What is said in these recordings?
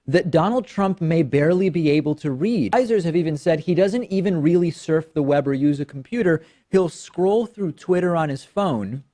that Donald Trump may barely be able to read. Advisors have even said he doesn't even really surf the web or use a computer. He'll scroll through Twitter on his phone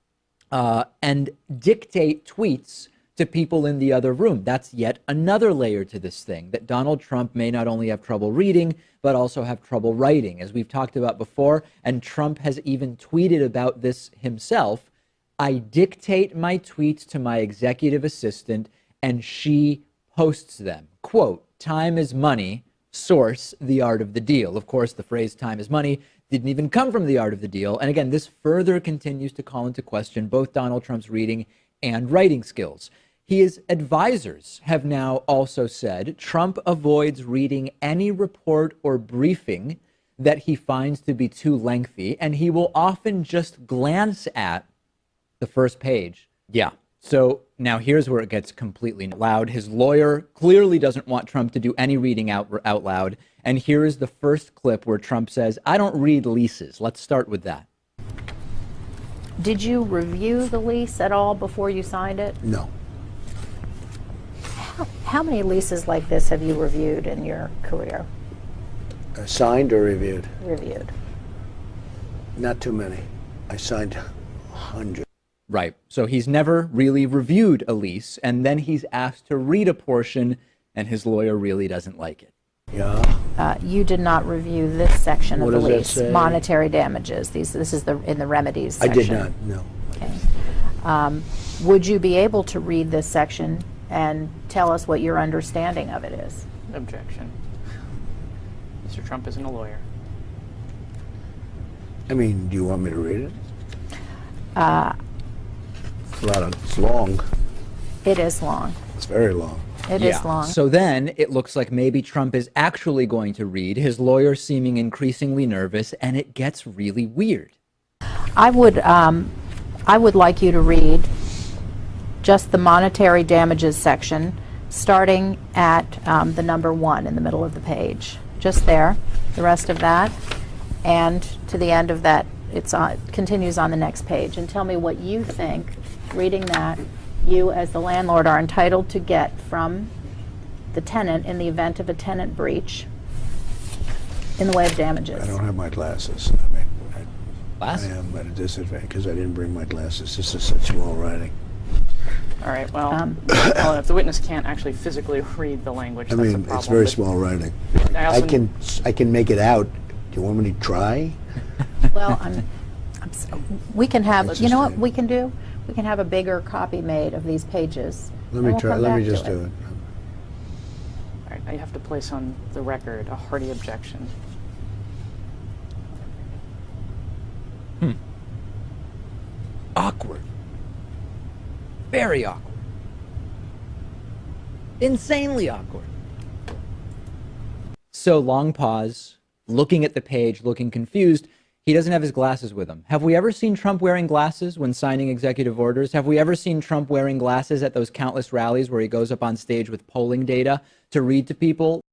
and dictate tweets to people in the other room. That's yet another layer to this thing, that Donald Trump may not only have trouble reading, but also have trouble writing, as we've talked about before. And Trump has even tweeted about this himself. I dictate my tweets to my executive assistant and she posts them. Quote, time is money, source, The Art of the Deal. Of course, the phrase time is money didn't even come from The Art of the Deal. And again, this further continues to call into question both Donald Trump's reading and writing skills. His advisors have now also said Trump avoids reading any report or briefing that he finds to be too lengthy, and he will often just glance at the first page. Yeah. So now here's where it gets completely loud. His lawyer clearly doesn't want Trump to do any reading out loud. And here is the first clip where Trump says, I don't read leases. Let's start with that. Did you review the lease at all before you signed it? No. How many leases like this have you reviewed in your career? Signed or reviewed? Reviewed. Not too many. I signed 100. Right. So he's never really reviewed a lease, and then he's asked to read a portion, and his lawyer really doesn't like it. Yeah. You did not review this section of the What does that lease, say? monetary damages. This is in the remedies I section. did not, no. Okay. Would you be able to read this section and tell us what your understanding of it is? Objection. Mr. Trump isn't a lawyer. I mean, do you want me to read it? It's long. It is long. It's very long. It is long. So then it looks like maybe Trump is actually going to read, his lawyer seeming increasingly nervous, and it gets really weird. I would like you to read just the monetary damages section, starting at the number 1 in the middle of the page. Just there. The rest of that, and to the end of that, it continues on the next page. And tell me what you think, reading that, you as the landlord are entitled to get from the tenant in the event of a tenant breach in the way of damages. I don't have my glasses. I mean, I Glasses? am at a disadvantage because I didn't bring my glasses. This is such small writing. All right, well, well, if the witness can't actually physically read the language, I that's a mean, problem. it's very but small writing. I also- I can make it out. Do you want me to try? Well, we can have, Let's you know just what we can do? We can have a bigger copy made of these pages. Let and me we'll try. come Let me back to just do it. All right, I have to place on the record a hearty objection. Awkward. Very awkward. Insanely awkward. So long pause, looking at the page, looking confused. He doesn't have his glasses with him. Have we ever seen Trump wearing glasses when signing executive orders? Have we ever seen Trump wearing glasses at those countless rallies where he goes up on stage with polling data to read to people?